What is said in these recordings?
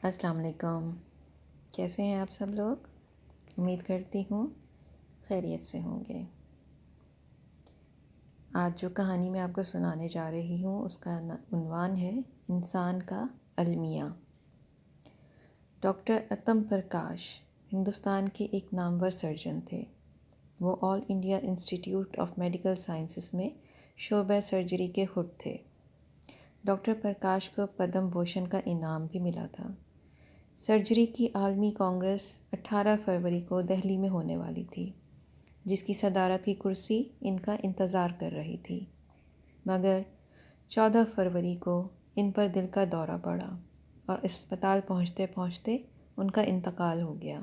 السلام علیکم. کیسے ہیں آپ سب لوگ؟ امید کرتی ہوں خیریت سے ہوں گے. آج جو کہانی میں آپ کو سنانے جا رہی ہوں اس کا عنوان ہے انسان کا المیہ. ڈاکٹر اتم پرکاش ہندوستان کے ایک نامور سرجن تھے. وہ All India Institute of Medical Sciences میں شعبہ سرجری کے ہیڈ تھے. ڈاکٹر پرکاش کو پدم بھوشن کا انعام بھی ملا تھا. سرجری کی عالمی کانگریس 18 فروری کو دہلی میں ہونے والی تھی، جس کی صدارت کی کرسی ان کا انتظار کر رہی تھی. مگر 14 فروری کو ان پر دل کا دورہ پڑا اور اسپتال پہنچتے پہنچتے ان کا انتقال ہو گیا.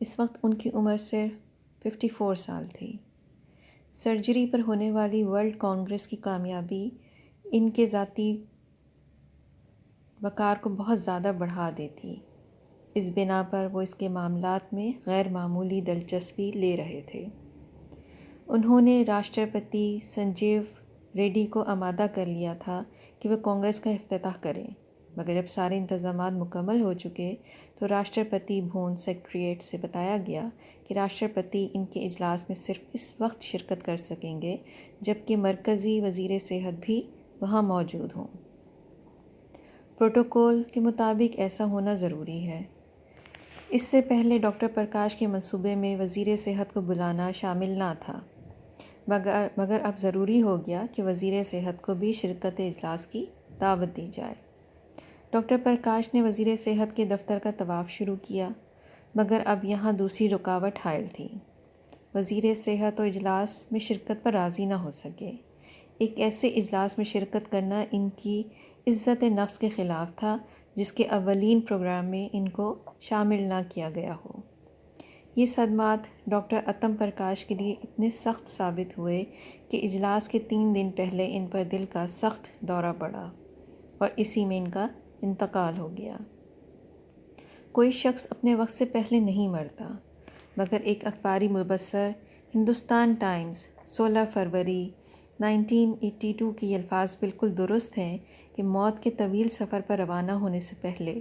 اس وقت ان کی عمر صرف 54 سال تھی. سرجری پر ہونے والی ورلڈ کانگریس کی کامیابی ان کے ذاتی وقار کو بہت زیادہ بڑھا دیتی. اس بنا پر وہ اس کے معاملات میں غیر معمولی دلچسپی لے رہے تھے. انہوں نے راشٹرپتی سنجیو ریڈی کو آمادہ کر لیا تھا کہ وہ کانگریس کا افتتاح کریں، مگر جب سارے انتظامات مکمل ہو چکے تو راشٹرپتی بھون سیکریٹریٹ سے بتایا گیا کہ راشٹرپتی ان کے اجلاس میں صرف اس وقت شرکت کر سکیں گے جبکہ مرکزی وزیر صحت بھی وہاں موجود ہوں. پروٹوکول کے مطابق ایسا ہونا ضروری ہے. اس سے پہلے ڈاکٹر پرکاش کے منصوبے میں وزیر صحت کو بلانا شامل نہ تھا، مگر اب ضروری ہو گیا کہ وزیر صحت کو بھی شرکت اجلاس کی دعوت دی جائے. ڈاکٹر پرکاش نے وزیر صحت کے دفتر کا طواف شروع کیا، مگر اب یہاں دوسری رکاوٹ حائل تھی. وزیر صحت و اجلاس میں شرکت پر راضی نہ ہو سکے. ایک ایسے اجلاس میں شرکت کرنا ان کی عزت نفس کے خلاف تھا جس کے اولین پروگرام میں ان کو شامل نہ کیا گیا ہو. یہ صدمات ڈاکٹر اتم پرکاش کے لیے اتنے سخت ثابت ہوئے کہ اجلاس کے 3 دن پہلے ان پر دل کا سخت دورہ پڑا اور اسی میں ان کا انتقال ہو گیا. کوئی شخص اپنے وقت سے پہلے نہیں مرتا، مگر ایک اخباری مبصر ہندوستان ٹائمز 16 فروری 1982 کے یہ الفاظ بالکل درست ہیں کہ موت کے طویل سفر پر روانہ ہونے سے پہلے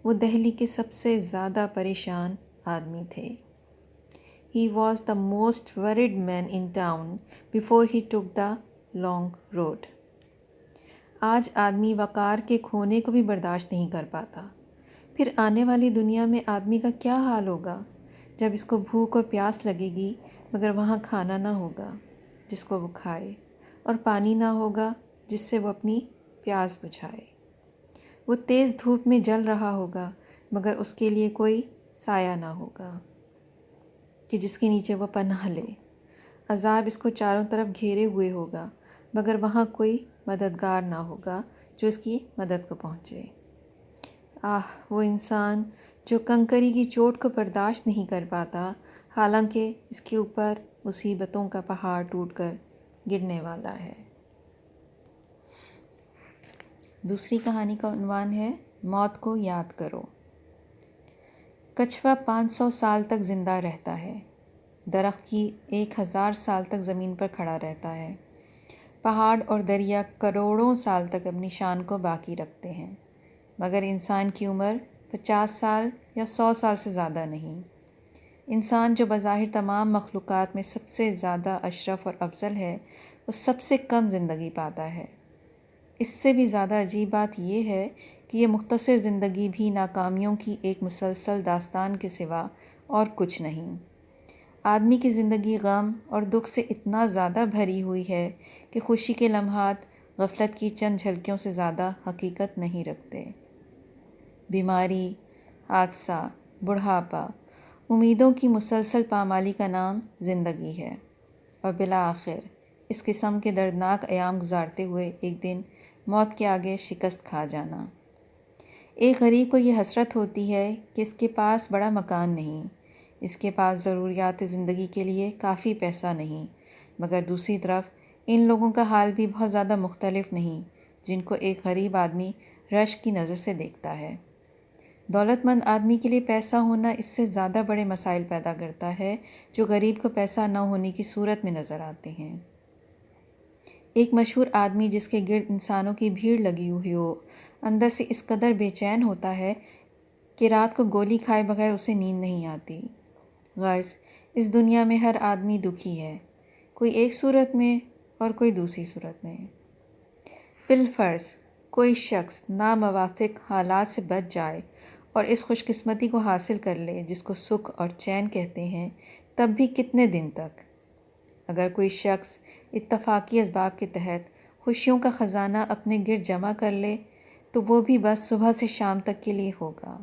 وہ دہلی کے سب سے زیادہ پریشان آدمی تھے. He was the most worried man in town before he took the long road. آج آدمی وقار کے کھونے کو بھی برداشت نہیں کر پاتا. پھر آنے والی دنیا میں آدمی کا کیا حال ہوگا جب اس کو بھوک اور پیاس لگے گی مگر وہاں کھانا نہ ہوگا جس کو وہ کھائے، اور پانی نہ ہوگا جس سے وہ اپنی پیاس بجھائے. وہ تیز دھوپ میں جل رہا ہوگا مگر اس کے لیے کوئی سایہ نہ ہوگا کہ جس کے نیچے وہ پناہ لے. عذاب اس کو چاروں طرف گھیرے ہوئے ہوگا مگر وہاں کوئی مددگار نہ ہوگا جو اس کی مدد کو پہنچے. وہ انسان جو کنکری کی چوٹ کو برداشت نہیں کر پاتا حالانکہ اس کے اوپر مصیبتوں کا پہاڑ ٹوٹ کر گرنے والا ہے. دوسری کہانی کا عنوان ہے موت کو یاد کرو. کچھوا 500 سال تک زندہ رہتا ہے. درخت کی 1000 سال تک زمین پر کھڑا رہتا ہے. پہاڑ اور دریا کروڑوں سال تک اپنی شان کو باقی رکھتے ہیں، مگر انسان کی عمر 50 سال یا 100 سال سے زیادہ نہیں. انسان جو بظاہر تمام مخلوقات میں سب سے زیادہ اشرف اور افضل ہے، وہ سب سے کم زندگی پاتا ہے. اس سے بھی زیادہ عجیب بات یہ ہے کہ یہ مختصر زندگی بھی ناکامیوں کی ایک مسلسل داستان کے سوا اور کچھ نہیں. آدمی کی زندگی غم اور دکھ سے اتنا زیادہ بھری ہوئی ہے کہ خوشی کے لمحات غفلت کی چند جھلکیوں سے زیادہ حقیقت نہیں رکھتے. بیماری، حادثہ، بڑھاپا، امیدوں کی مسلسل پامالی کا نام زندگی ہے، اور بالآخر اس قسم کے دردناک ایام گزارتے ہوئے ایک دن موت کے آگے شکست کھا جانا. ایک غریب کو یہ حسرت ہوتی ہے کہ اس کے پاس بڑا مکان نہیں، اس کے پاس ضروریات زندگی کے لیے کافی پیسہ نہیں، مگر دوسری طرف ان لوگوں کا حال بھی بہت زیادہ مختلف نہیں جن کو ایک غریب آدمی رشک کی نظر سے دیکھتا ہے. دولت مند آدمی کے لیے پیسہ ہونا اس سے زیادہ بڑے مسائل پیدا کرتا ہے جو غریب کو پیسہ نہ ہونے کی صورت میں نظر آتے ہیں. ایک مشہور آدمی جس کے گرد انسانوں کی بھیڑ لگی ہوئی ہو اندر سے اس قدر بے چین ہوتا ہے کہ رات کو گولی کھائے بغیر اسے نیند نہیں آتی۔ غرض اس دنیا میں ہر آدمی دکھی ہے، کوئی ایک صورت میں اور کوئی دوسری صورت میں۔ بالفرض کوئی شخص ناموافق حالات سے بچ جائے اور اس خوش قسمتی کو حاصل کر لے جس کو سکھ اور چین کہتے ہیں، تب بھی کتنے دن تک؟ اگر کوئی شخص اتفاقی اسباب کے تحت خوشیوں کا خزانہ اپنے گرد جمع کر لے تو وہ بھی بس صبح سے شام تک کے لیے ہوگا۔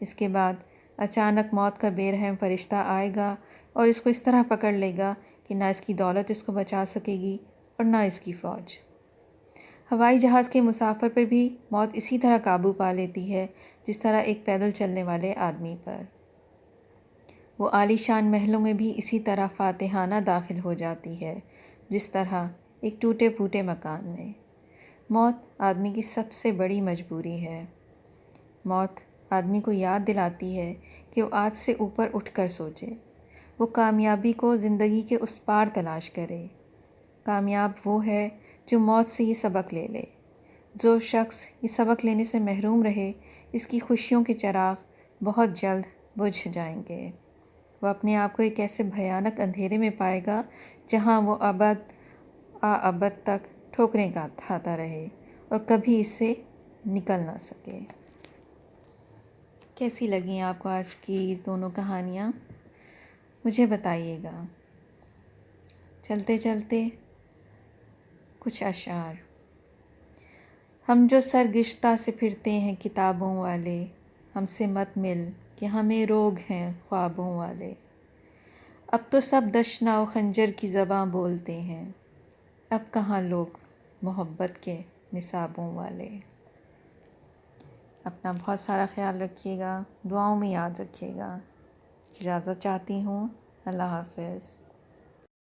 اس کے بعد اچانک موت کا بے رحم فرشتہ آئے گا اور اس کو اس طرح پکڑ لے گا کہ نہ اس کی دولت اس کو بچا سکے گی اور نہ اس کی فوج۔ ہوائی جہاز کے مسافر پر بھی موت اسی طرح قابو پا لیتی ہے جس طرح ایک پیدل چلنے والے آدمی پر۔ وہ عالی شان محلوں میں بھی اسی طرح فاتحانہ داخل ہو جاتی ہے جس طرح ایک ٹوٹے پھوٹے مکان میں۔ موت آدمی کی سب سے بڑی مجبوری ہے۔ موت آدمی کو یاد دلاتی ہے کہ وہ آج سے اوپر اٹھ کر سوچے، وہ کامیابی کو زندگی کے اس پار تلاش کرے۔ کامیاب وہ ہے جو موت سے یہ سبق لے لے۔ جو شخص یہ سبق لینے سے محروم رہے، اس کی خوشیوں کے چراغ بہت جلد بجھ جائیں گے۔ وہ اپنے آپ کو ایک ایسے بھیانک اندھیرے میں پائے گا جہاں وہ ابد ابد تک ٹھوکریں کھاتا رہے اور کبھی اس سے نکل نہ سکے۔ کیسی لگیں آپ کو آج کی دونوں کہانیاں؟ مجھے بتائیے گا۔ چلتے چلتے کچھ اشعار۔ ہم جو سرگشتہ سے پھرتے ہیں کتابوں والے، ہم سے مت مل کہ ہمیں روگ ہیں خوابوں والے۔ اب تو سب دشنا و خنجر کی زباں بولتے ہیں، اب کہاں لوگ محبت کے نصابوں والے۔ اپنا بہت سارا خیال رکھیے گا، دعاؤں میں یاد رکھیے گا۔ اجازت چاہتی ہوں، اللہ حافظ۔